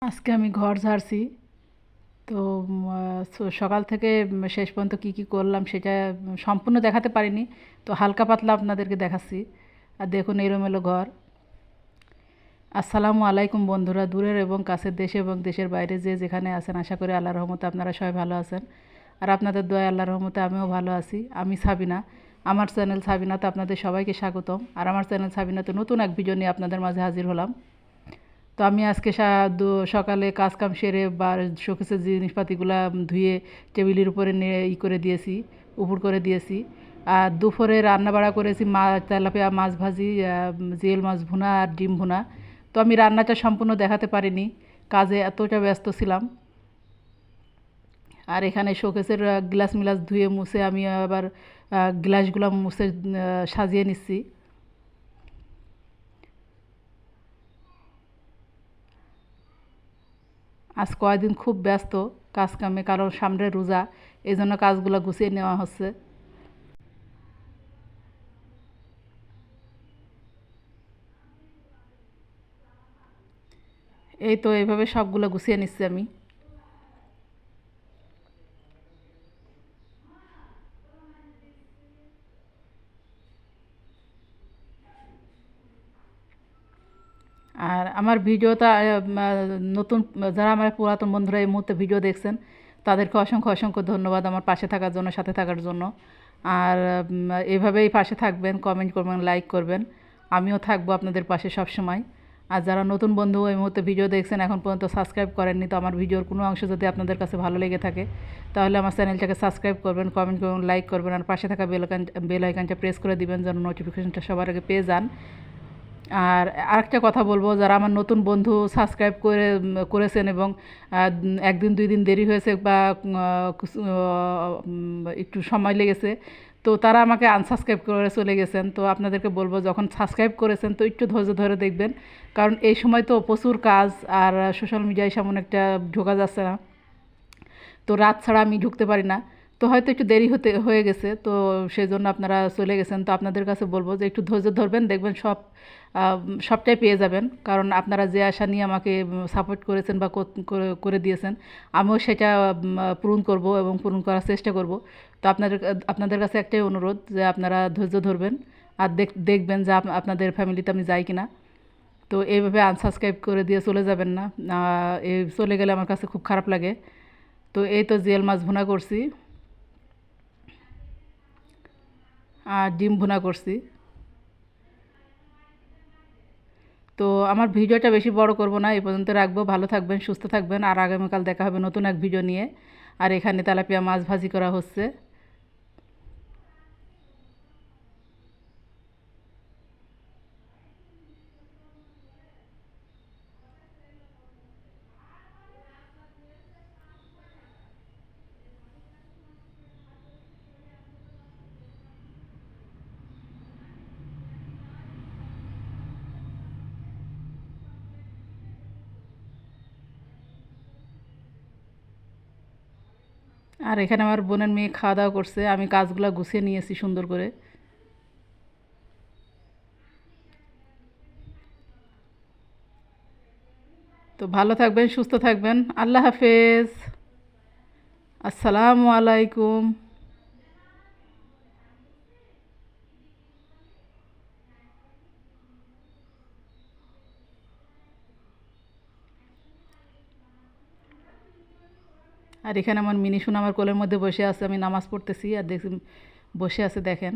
আজকে আমি ঘর ঝাড়ছি। তো সকাল থেকে শেষ পর্যন্ত কী কী করলাম সেটা সম্পূর্ণ দেখাতে পারিনি। তো হালকা পাতলা আপনাদেরকে দেখাচ্ছি। আর দেখুন এলোমেলো ঘর। আসসালামু আলাইকুম বন্ধুরা, দূরের এবং কাছের, দেশে এবং দেশের বাইরে যে যেখানে আছেন, আশা করি আল্লাহর রহমতে আপনারা সবাই ভালো আছেন। আর আপনাদের দোয়ায় আল্লাহর রহমতে আমিও ভালো আছি। আমি সাবিনা, আমার চ্যানেল সাবিনাতে আপনাদের সবাইকে স্বাগতম। আর আমার চ্যানেল সাবিনাতে নতুন এক ভিডিও নিয়ে আপনাদের মাঝে হাজির হলাম। তো আমি আজকে সকালে কাজ কাম সেরে বা শোকেসের জিনিসপাতিগুলো ধুয়ে টেবিলের উপরে নিয়ে করে দিয়েছি, উপর করে দিয়েছি। আর দুপুরে রান্না বাড়া করেছি তেলাপিয়া মাছ ভাজি, জিয়েল মাছ ভুনা আর ডিম ভুনা। তো আমি রান্নাটা সম্পূর্ণ দেখাতে পারিনি, কাজে এতটা ব্যস্ত ছিলাম। আর এখানে শোকেসের গ্লাস মিলাস ধুয়ে মুছে আমি আবার গ্লাসগুলো মুছে সাজিয়ে নিচ্ছি। আজ কয়েকদিন খুব ব্যস্ত কাজ কামে, কারণ সামনে রোজা, এই জন্য কাজগুলো গুছিয়ে নেওয়া হচ্ছে। এই তো এইভাবে সবগুলো গুছিয়ে নিচ্ছি আমি। আর আমার ভিডিওটা নতুন যারা আমার পুরাতন বন্ধুরা এই মুহূর্তে ভিডিও দেখছেন, তাদেরকে অসংখ্য অসংখ্য ধন্যবাদ আমার পাশে থাকার জন্য, সাথে থাকার জন্য। আর এভাবেই পাশে থাকবেন, কমেন্ট করবেন, লাইক করবেন। আমিও থাকবো আপনাদের পাশে সব সময়। আর যারা নতুন বন্ধু এই মুহূর্তে ভিডিও দেখছেন, এখন পর্যন্ত সাবস্ক্রাইব করেননি, তো আমার ভিডিওর কোনো অংশ যদি আপনাদের কাছে ভালো লেগে থাকে, তাহলে আমার চ্যানেলটাকে সাবস্ক্রাইব করবেন, কমেন্ট করবেন, লাইক করবেন। আর পাশে থাকা বেল আইকনটা প্রেস করে দিবেন যেন নোটিফিকেশনটা সবার আগে পেয়ে যান। আর আরেকটা কথা বলবো, যারা আমার নতুন বন্ধু সাবস্ক্রাইব করেছেন এবং একদিন দুই দিন দেরি হয়েছে বা একটু সময় লেগেছে, তো তারা আমাকে আনসাবস্ক্রাইব করে চলে গেছেন। তো আপনাদেরকে বলবো, যখন সাবস্ক্রাইব করেছেন তো একটু ধৈর্য ধরে দেখবেন, কারণ এই সময় তো প্রচুর কাজ আর সোশ্যাল মিডিয়ায় সেমন একটা ঢোকা যাচ্ছে না। তো রাত ছাড়া আমি ঢুকতে পারি না। তো হয়তো একটু দেরি হয়ে গেছে, তো সেই জন্য আপনারা চলে গেছেন। তো আপনাদের কাছে বলবো যে একটু ধৈর্য ধরবেন, দেখবেন সবটাই পেয়ে যাবেন। কারণ আপনারা যে আশা নিয়ে আমাকে সাপোর্ট করেছেন বা করে দিয়েছেন, আমিও সেটা পূরণ করব এবং পূরণ করার চেষ্টা করব। তো আপনাদের কাছে একটাই অনুরোধ যে আপনারা ধৈর্য ধরবেন আর দেখবেন যে আপনাদের ফ্যামিলিতে আমি যাই কিনা। তো এইভাবে আনসাবস্ক্রাইব করে দিয়ে চলে যাবেন না। এই চলে গেলে আমার কাছে খুব খারাপ লাগে। তো এই তো জিয়াল মাছ ভুনা করছি আর ডিম ভুনা করছি। তো আমার ভিডিওটা বেশি বড় করব না, এই পর্যন্ত রাখবো। ভালো থাকবেন, সুস্থ থাকবেন, আর আগামীকাল দেখা হবে নতুন এক ভিডিও নিয়ে। আর এখানে তেলাপিয়া মাছ ভাজি করা হচ্ছে। আর এখানে আমার বোনের মেয়ে খাওয়া দাওয়া করছে, আমি কাজগুলো গুছিয়ে নিয়েছি সুন্দর করে। তো ভালো থাকবেন, সুস্থ থাকবেন। আল্লাহ হাফেজ। আসসালামু আলাইকুম। আর এখানে আমার মিনি সোনা আমার কোলের মধ্যে বসে আছে, আমি নামাজ পড়তেছি আর দেখছি বসে আছে, দেখেন।